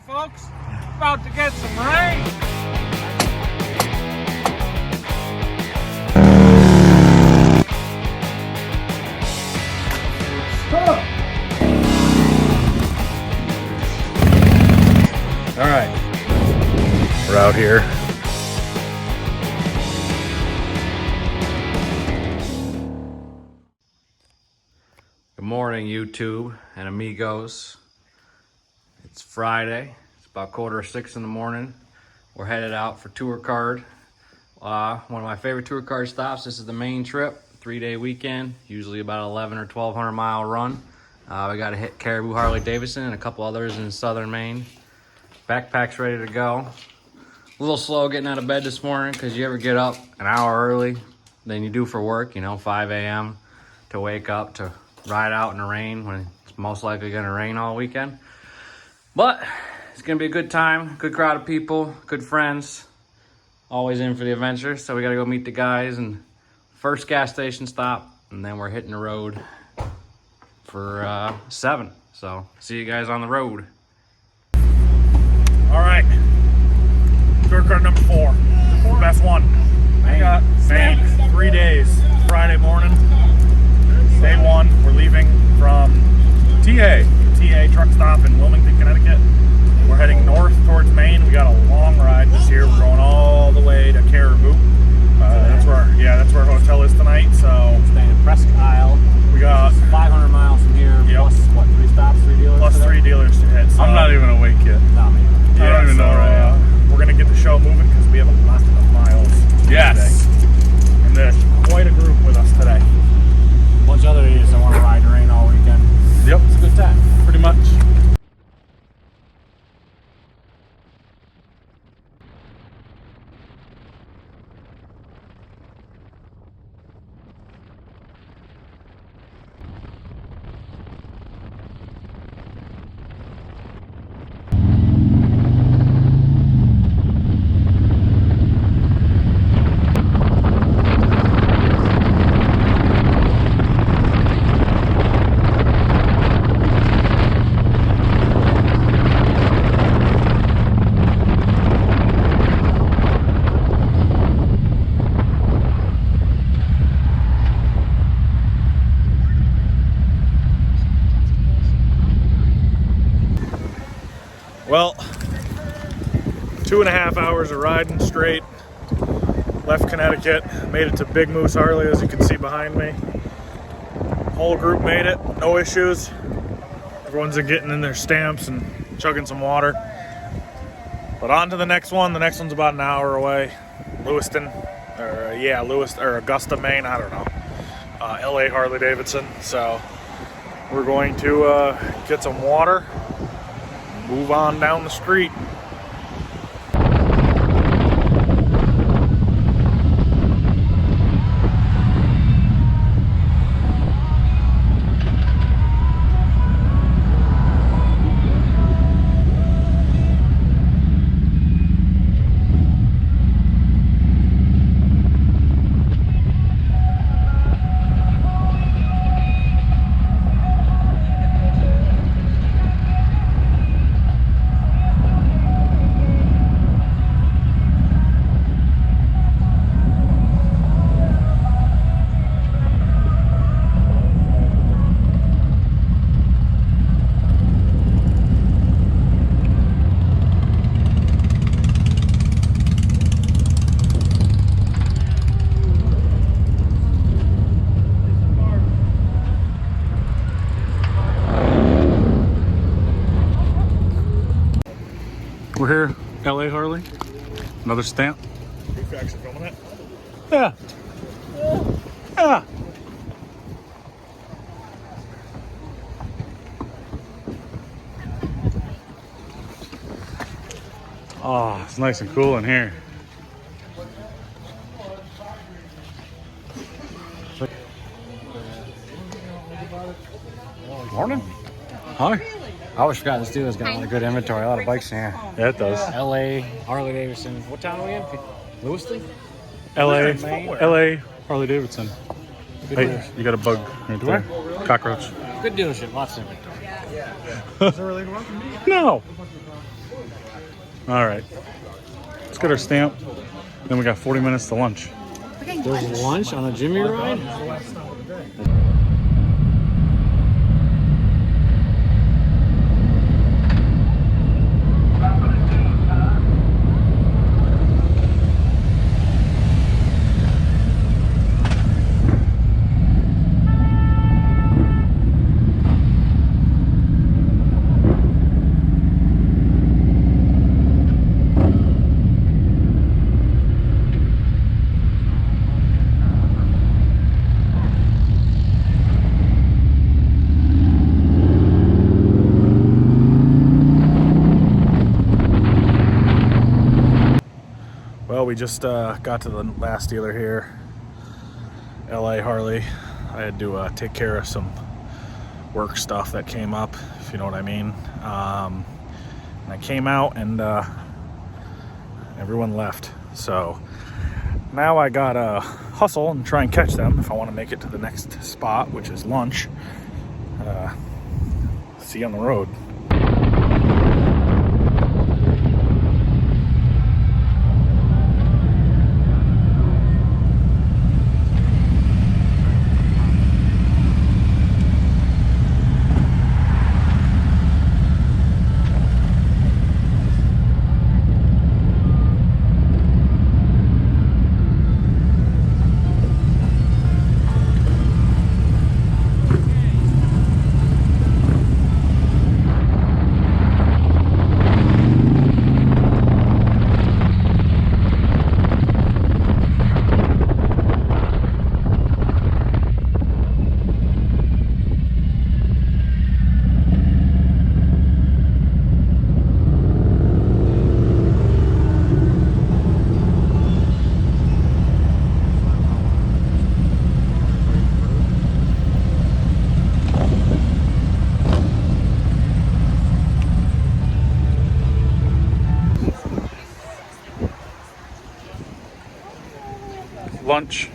folks. About to get some rain. All right, we're out here. Good morning, YouTube and amigos. It's Friday. It's about 5:45 in the morning. We're headed out for tour card. One of my favorite tour card stops. This is the Maine trip, 3-day weekend, usually about 11 or 1,200 mile run. We got to hit Cairbou, Harley Davidson, and a couple others in southern Maine. Backpack's ready to go. A little slow getting out of bed this morning because you ever get up an hour early than you do for work, 5 a.m. to wake up to ride out in the rain when it's most likely going to rain all weekend. But it's going to be a good time, good crowd of people, good friends, always in for the adventure. So we got to go meet the guys and first gas station stop, and then we're hitting the road for 7. So see you guys on the road. All right, tour card number 4, best one. I got Maine, 3 days, Friday morning, day 1. We're leaving from TA truck stop in Wilmington, Connecticut. We're heading north towards Maine. We got a long ride this year. We're going all the way to Caribou. That's where our hotel is tonight. So Staying in Presque Isle. we got 500 miles from here. Yep. Plus what? 3 stops, 3 dealers. plus 3 dealers to hit. So, I'm not even awake yet. Nah, man. yeah, I don't even know where I am. We're gonna get the show moving because we have a lot of miles. Yes. Today. And there's quite a group with us today. A bunch of other idiots that want to ride in the rain all weekend. Yep. It's a good time. Pretty much. Well, 2.5 hours of riding straight. Left Connecticut, made it to Big Moose Harley, as you can see behind me. Whole group made it, no issues. Everyone's getting in their stamps and chugging some water. But on to the next one. The next one's about an hour away. Lewiston, or Augusta, Maine, I don't know. LA Harley Davidson. So we're going to get some water, move on down the street. We're here, LA Harley. Another stamp. Are you actually filming it? Yeah. Yeah. Oh, it's nice and cool in here. Morning. Hi. I always forgot this dealer's got a lot of good inventory, a lot of bikes in here. Yeah, it does. LA, Harley Davidson. What town are we in? Lewiston? LA, Maine. LA, Harley Davidson. Good Hey, dealership. you got a bug right there. Cockroach. Good dealership, lots of inventory. No. All right. Let's get our stamp. Then we got 40 minutes to lunch. There's lunch on a Jimmy ride? Well, we just got to the last dealer here, LA Harley. I had to take care of some work stuff that came up, if you know what I mean. And I came out and everyone left. So now I gotta hustle and try and catch them if I want to make it to the next spot, which is lunch. See you on the road. Lunch.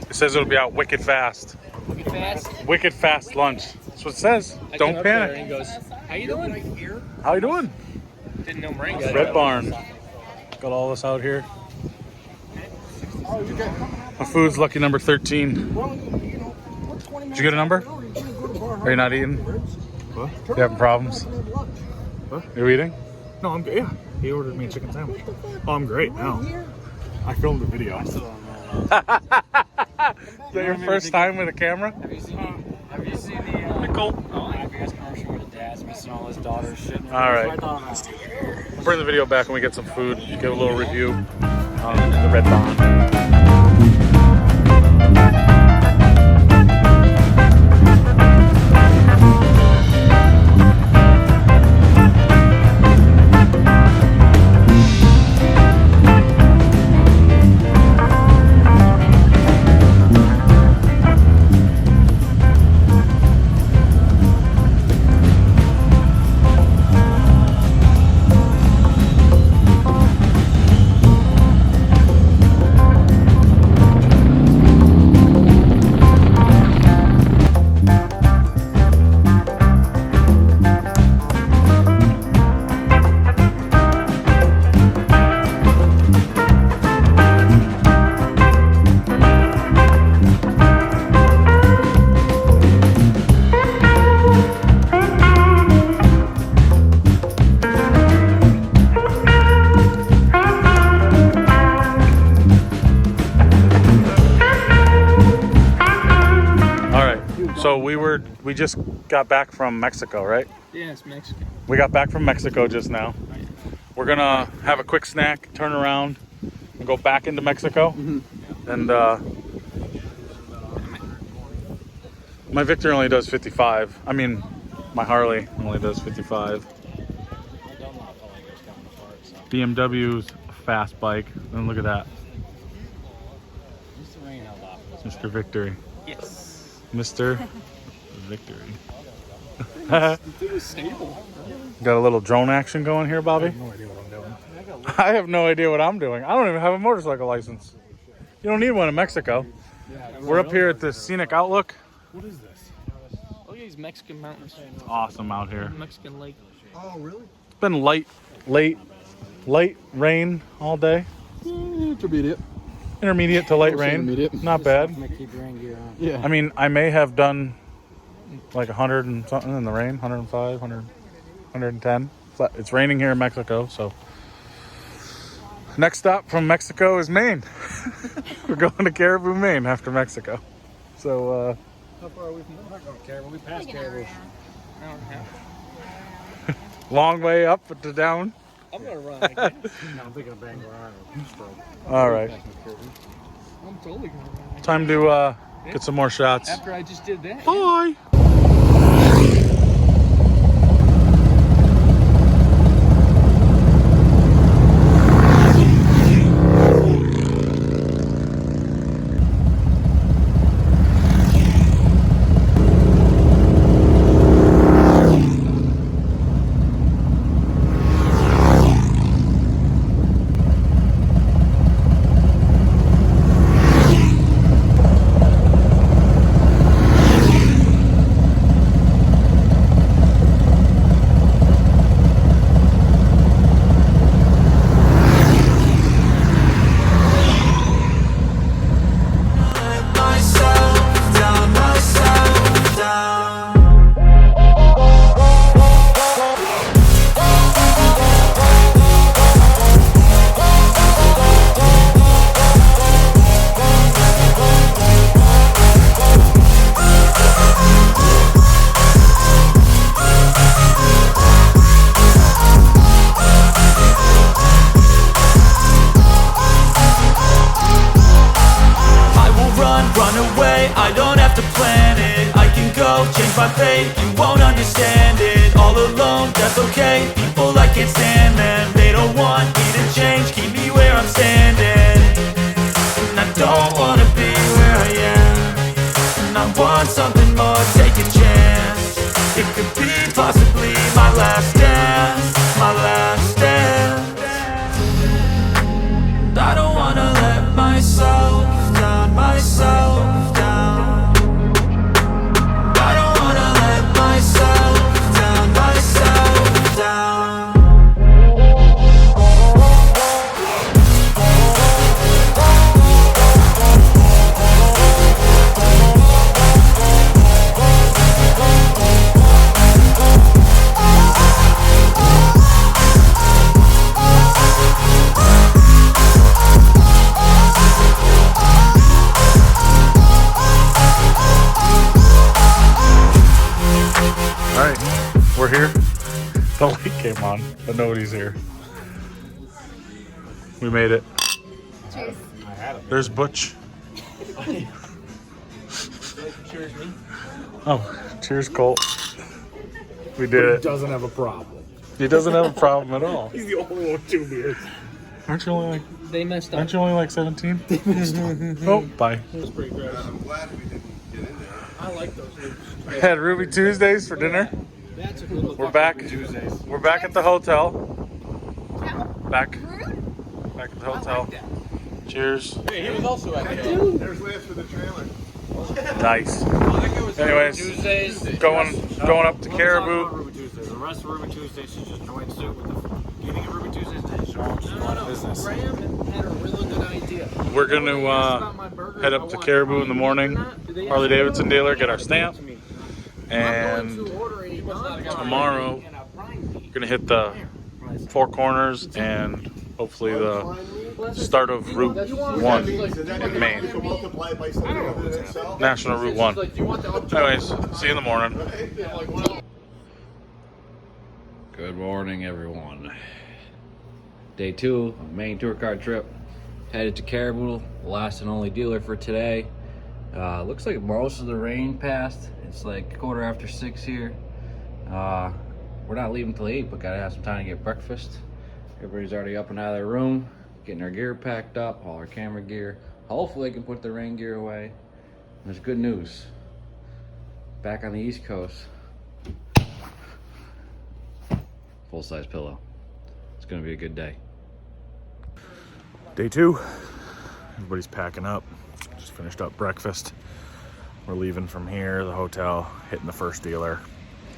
It says it'll be out wicked fast. Wicked fast? Wicked fast lunch. That's what it says. Don't panic. And he goes, how you doing? How you doing? Didn't know Marine got Red Barn. Got all this out here. My food's lucky number 13. Did you get a number? Are you not eating? What? You having problems? What? You eating? No, I'm good. Yeah. He ordered me a chicken sandwich. Oh, I'm great now. I filmed a video. Is that your first time with a camera? Have you seen the Nicole. IBS commercial where the dad's missing all his daughter's shit? All right. We'll bring the video back when we get some food. Give a little review on the Red Barn. So we just got back from Mexico, right? Yeah, it's Mexican. We got back from Mexico just now. We're gonna have a quick snack, turn around, and go back into Mexico. And my Victor only does 55. I mean, my Harley only does 55. BMW's a fast bike. And look at that. Mr. Victory. Yes. Mr. Victory. Stable. Got a little drone action going here, Bobby? I have no idea what I'm doing. I don't even have a motorcycle license. You don't need one in Mexico. We're up here at the Scenic Outlook. What is this? Oh, yeah, these Mexican mountains. It's awesome out here. Mexican lake. Oh, really? It's been late light rain all day. Intermediate. Intermediate to light I'll say rain. intermediate. Not bad. I'm gonna keep your rain gear on. Yeah. I mean, I may have done like 100 and something in the rain, 105, 100, 110. It's raining here in Mexico, so. Next stop from Mexico is Maine. We're going to Caribou, Maine after Mexico. So, How far are we from Caribou? We passed Caribou. long way up to down. I'm gonna run again. No, I'm thinking of Bangor Island. All right. I'm totally gonna run. Time to get some more shots. After I just did that. Bye. change my fate, you won't understand it. All alone, that's okay. People, I can't stand them. They don't want me to change, keep me where I'm standing. And I don't wanna be where I am, and I want something more, take a chance. It could be possibly my last dance, my last dance. And I don't wanna let myself down, myself down. I don't wanna let myself down, myself down. Alright, we're here. The light came on, but nobody's here. We made it. Cheers. There's Butch. Cheers me. Oh, cheers, Colt. We did it. Doesn't have a problem. He doesn't have a problem at all. He's the only one with 2 beers. Aren't you only like, They messed up. aren't you only like 17? Oh, bye. It was pretty gross. I'm glad we didn't get in there. I like those loops. We had Ruby Tuesdays for dinner. That's a good look. We're back. Tuesdays. We're back at the hotel. Back Rude? at the hotel. Cheers. Hey, he was also at the There's Lance for the trailer. Nice. Anyways, Tuesdays. going up to Caribou. Ruby Tuesdays. The rest of Ruby Tuesdays, she just joined suit with the beginning of Ruby Tuesdays. Then she went out of business. Graham had a really good idea. We're gonna head up to Caribou in the morning. Harley Davidson dealer, get our stamp, and tomorrow we're gonna hit the Four Corners and hopefully the start of Route 1 in Maine. National Route 1. Anyways, see you in the morning. Good morning, everyone. Day 2 of the Maine Tour Card trip. Headed to Cairbou, the last and only dealer for today. Looks like most of the rain passed. It's like 6:15 here. We're not leaving till 8, but gotta have some time to get breakfast. Everybody's already up and out of their room, getting our gear packed up, all our camera gear. Hopefully they can put the rain gear away. There's good news. Back on the East Coast. Full-size pillow. It's gonna be a good day. Day 2. Everybody's packing up. Just finished up breakfast. We're leaving from here, the hotel, hitting the first dealer,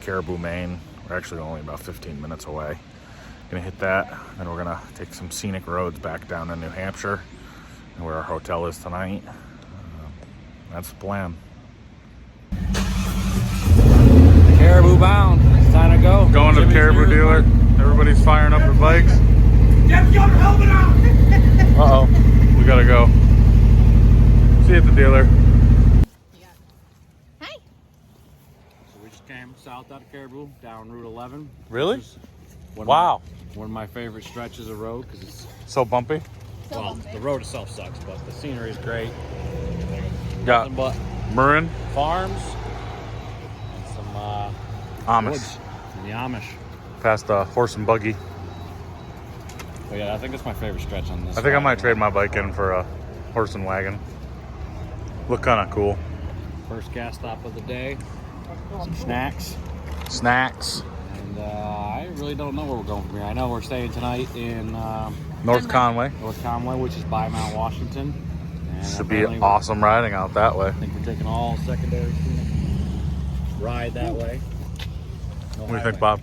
Caribou, Maine. We're actually only about 15 minutes away. Gonna hit that, then we're gonna take some scenic roads back down to New Hampshire, where our hotel is tonight. That's the plan. Caribou bound. It's time to go. Going to the Caribou dealer. Everybody's firing up their bikes. Uh-oh. We gotta go. See you at the dealer. Hi. So we just came south out of Cairbou, down Route 11. Really? Wow. One of my favorite stretches of road because it's, So bumpy. well, the road itself sucks, but the scenery is great. Got Nothing but Marin, farms and some Amish. woods from the Amish. Past a horse and buggy. But yeah, I think it's my favorite stretch on this. I think I ride. might trade my bike in for a horse and wagon. Look kind of cool. First gas stop of the day. Some snacks. Snacks. And I really don't know where we're going from here. I know we're staying tonight in North Conway. North Conway, which is by Mount Washington. And Should be apparently awesome riding out that way. I think we're taking all secondary scenic ride that way. No What do you think, highway. Bob?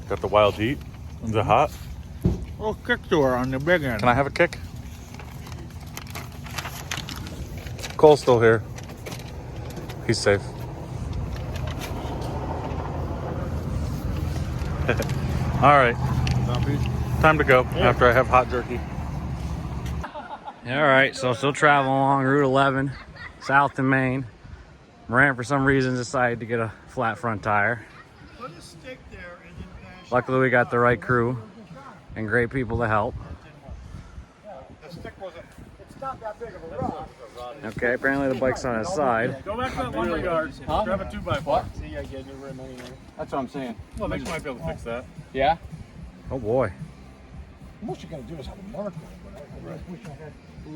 Got the wild heat? Is it hot? Oh, kick to her on the big end. Can I have a kick? Cole's still here. He's safe. All right. Time to go after I have hot jerky. All right, so still traveling along Route 11, south to Maine. Moran, for some reason, decided to get a flat front tire. Luckily, we got the right crew and great people to help. Okay, apparently the bike's on his side. Go back to that lumber yard. Grab a 2x4. That's what I'm saying. Well, Nick might be able to fix that. Yeah? Oh boy. Most you gotta do is have a marker.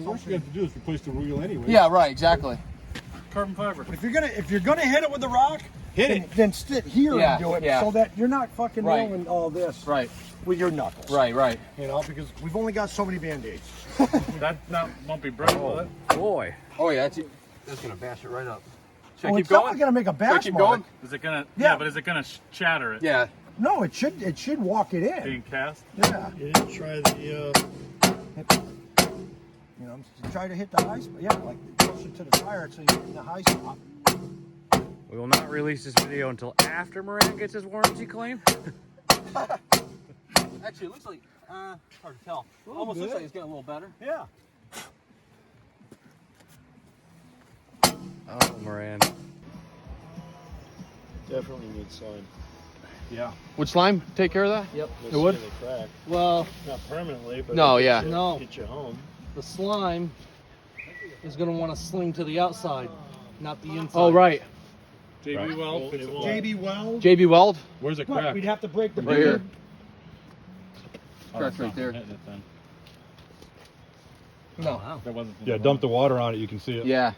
All you have to do is replace the wheel anyway. Yeah, right, exactly. Carbon fiber. But if you're gonna hit it with the rock, then sit here Yeah, and do it yeah. so that you're not fucking Right. nailing all this Right, with your knuckles. right. You know, because we've only got so many band-aids. That won't be broken, will it? Boy. Oh yeah, That's gonna bash it right up. Should I Oh, keep it's not going? gonna make a bash keep mark. going? Is it gonna? Yeah. Yeah, but is it gonna chatter it? Yeah. No, it should walk it in. Being cast. Yeah. You didn't try the, You know, try to hit the high spot. Yeah, like closer to the tire so you hit the high spot. We will not release this video until after Moran gets his warranty claim. Actually, it looks like hard to tell. Almost looks like it's getting a little better. Yeah. Oh, Moran. definitely needs slime. Yeah. Would slime take care of that? Yep. It's It would? gonna crack. Well, Not permanently, but No, it'll yeah. get you, No. get you home. The slime is going to want to sling to the outside, not the inside. oh right. JB Weld. It won't. JB Weld. JB Weld. Where's it Right, cracked? we'd have to break the Right here. Oh, Cracked it's right not there. hitting it then. No. That wasn't. Yeah, dump the water on it. You can see it. Yeah.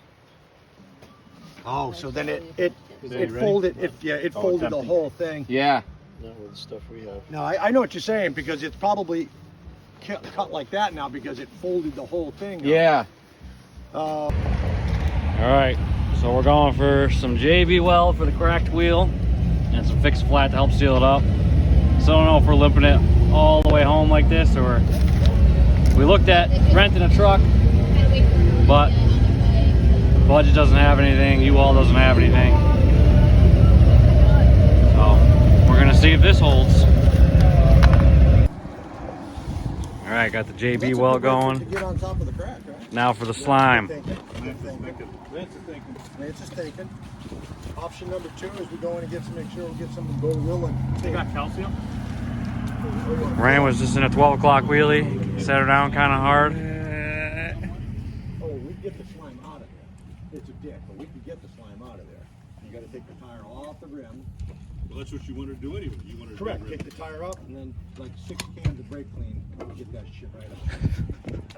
Oh, so then it you ready? folded it Oh, folded it's the empty. whole thing. Yeah. Not with the stuff we have. No, I know what you're saying because it's probably cut like that now because it folded the whole thing. up. Yeah. All right, so we're going for some JB Weld for the cracked wheel and some fixed flat to help seal it up. So I don't know if we're limping it all the way home like this or we looked at renting a truck, but budget doesn't have anything, U-Haul doesn't have anything. So we're gonna see if this holds. All right, got the JB Weld going. To get on top of the crack, right? Now for the slime. Lance is thinking. Option number 2 is we go in and make sure we get some go willing. You got calcium? Ryan was just in a 12 o'clock wheelie, set her down kind of hard. Oh, we get the slime out of there. It's a dick, but we can get the slime out of there. You got to take the tire off the rim. Well, that's what you want to do anyway. You want to Correct. Take the tire up and then like 6 cans of brake clean. We'll get that shit right up.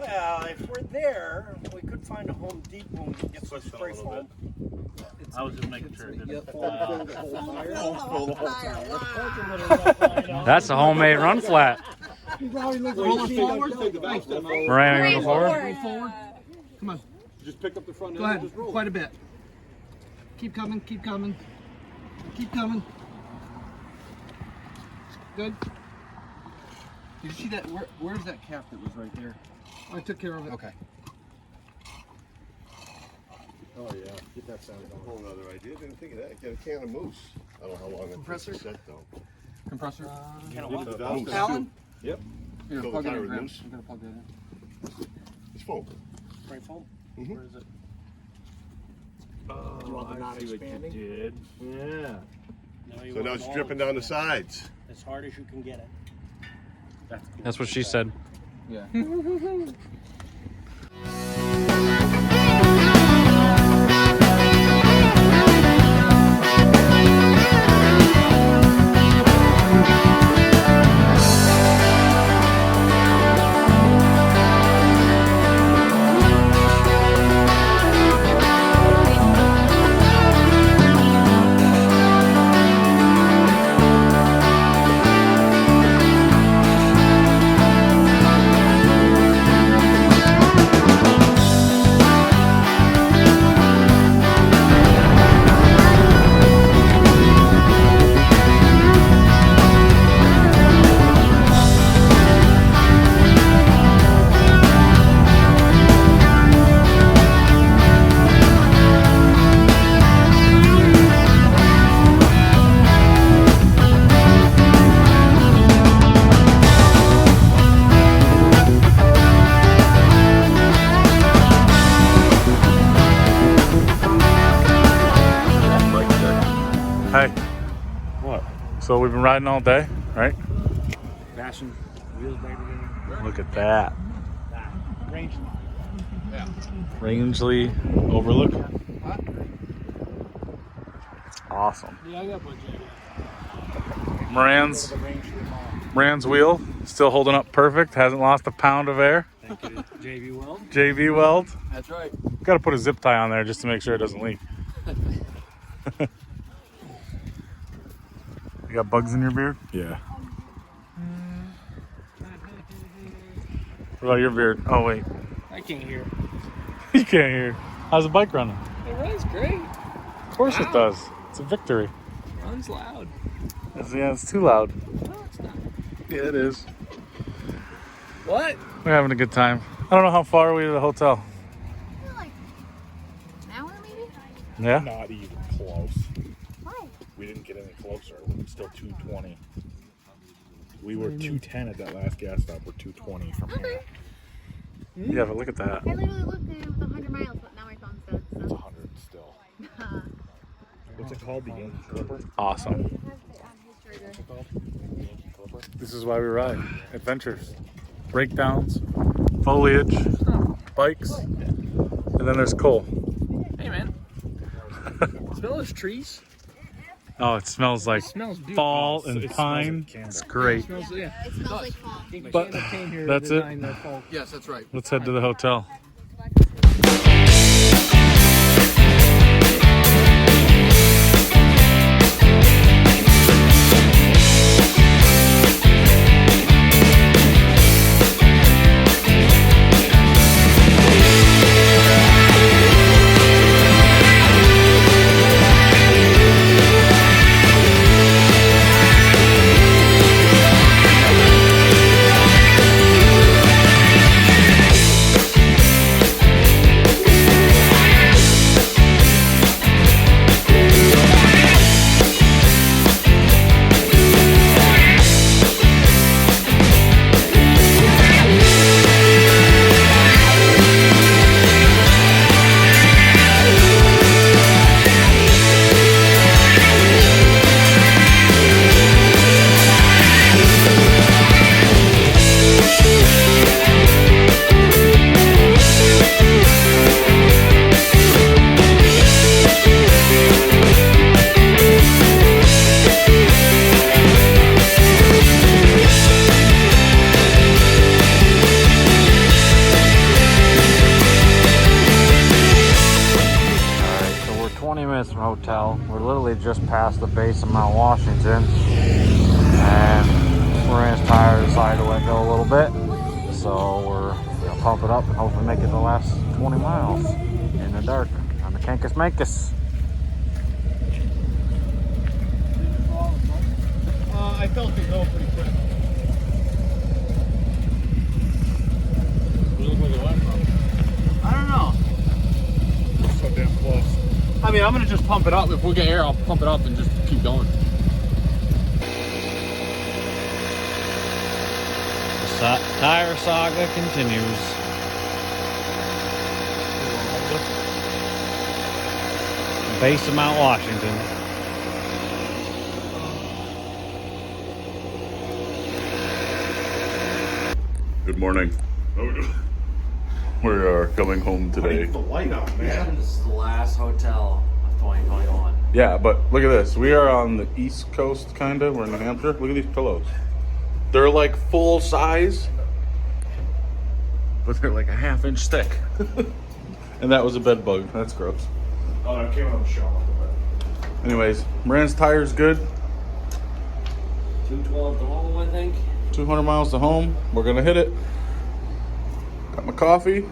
Well, if we're there, we could find a Home Depot and get some spray foam. I was just making sure it didn't. Fold the whole tire. That's a homemade run flat. Rolling forward. Take the valve stem out. Ryan, go forward. Forward. Come on. Just pick up the front Go end ahead. and just roll. Quite a bit. Keep coming. Keep coming. Keep coming. good? Did you see that? Where's that cap that was right there? I took care of it. Okay. Oh yeah, get that sound A whole other idea. Didn't think of that. Get a can of moose. I don't know how long it Compressor? set though. Compressor? Can of Moose. what? Allen? Yep. Here, Fill plug the it tire in, with Graham. moose. I'm gonna plug that in. It's full. Spray foam? Mhm. Where is it? Oh, You want the not expanding? did. Yeah. No, you So now want it's all dripping down the expanding. sides. As hard as you can get it. That's cool. That's what she said. Yeah. Hey. What? So we've been riding all day, right? Fashion. Wheels braided in. Look at that. Range. Rangeley Overlook. Awesome. Yeah, I got one. Moran's wheel still holding up perfect. Hasn't lost a pound of air. Thank you, JV Weld. JV Weld. That's right. Got to put a zip tie on there just to make sure it doesn't leak. You got bugs in your beard? Yeah. What about your beard? Oh wait, I can't hear. you can't hear. How's the bike running? It runs great. Of course it does. It's a victory. Runs loud. Yeah, it's too loud. No, it's not. Yeah, it is. What? We're having a good time. I don't know how far are we to the hotel. Like an hour maybe? Yeah. Not even close. Why? We didn't get any closer. It's still 220. We were 210 at that last gas stop. We're 220 from here. Yeah, but look at that. I literally looked at it with 100 miles, but now my phone says It's so. 100 still. What's it called? The Yankee Clipper? Awesome. This is why we ride. Adventures, breakdowns, foliage, bikes, and then there's Cole. Hey, man. Smell those trees? Oh, it smells like smells beautiful. fall and It smells pine. like candle. It's great. Yeah. It smells like fall. But that's it. Yes, that's right. Let's head to the hotel. Hotel. We're literally just past the base of Mount Washington, and Moran's tire decided to let go a little bit, so we're gonna pump it up and hopefully make it the last 20 miles in the dark on the Kankus Mankus. I felt it go pretty quick. Does it look like it went from? I don't know. So damn close. I mean, I'm gonna just pump it up. If we get air, I'll pump it up and just keep going. The tire saga continues. Base of Mount Washington. Good morning. We are coming home today. The light up, man. This is the last hotel of 2021. Yeah, but look at this. We are on the East Coast, kinda. We're in New Hampshire. Look at these pillows. They're like full size, but they're like a half-inch thick. And that was a bed bug. That's gross. Oh, that came out of the shell off the bed. Anyways, Moran's tire's good. 212 to home, I think. 200 miles to home. We're gonna hit it. Got my coffee.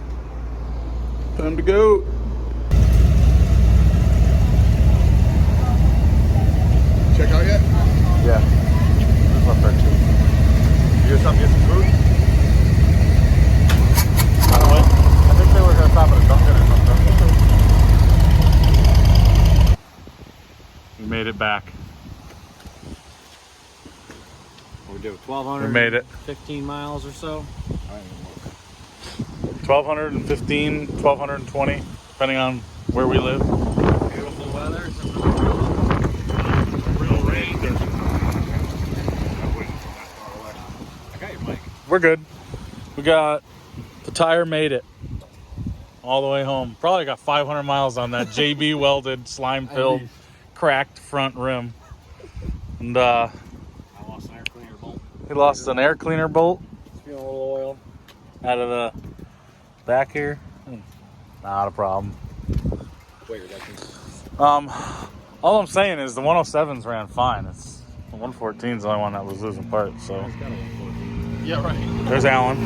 Time to go. Check out yet? Yeah. There's left there too. You guys something to get some food? I don't know. I think they were gonna stop at a Dunkin' or something. We made it back. We do 1,200. We made it. 15 miles or so. 1,215, 1,220, depending on where we live. Beautiful weather. Real rain. I got your mic. We're good. We got the tire made it all the way home. Probably got 500 miles on that JB welded, slime-filled, cracked front rim. And I lost an air cleaner bolt. he lost an air cleaner bolt It's feeling a little oil. out of the back here. Not a problem. Wait, you're liking All I'm saying is the 107s ran fine. It's the 114's the only one that was losing parts. So Yeah, right. there's Alan.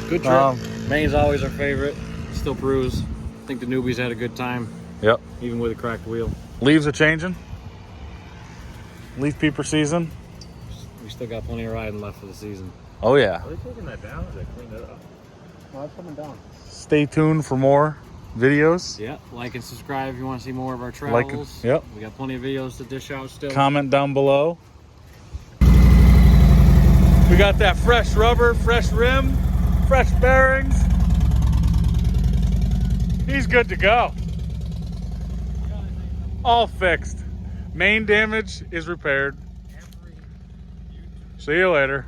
Good trip. Maine's always our favorite. Still Peru's. I think the newbies had a good time, Yep. even with a cracked wheel. Leaves are changing. Leaf peeper season. We still got plenty of riding left for the season. Oh yeah. Are they taking that down? Or they cleaned it up? No, it's coming down. Stay tuned for more videos. Yeah, like and subscribe if you want to see more of our Like, travels. yep. We got plenty of videos to dish out still. Comment down below. We got that fresh rubber, fresh rim, fresh bearings. He's good to go. All fixed. Main damage is repaired. See you later.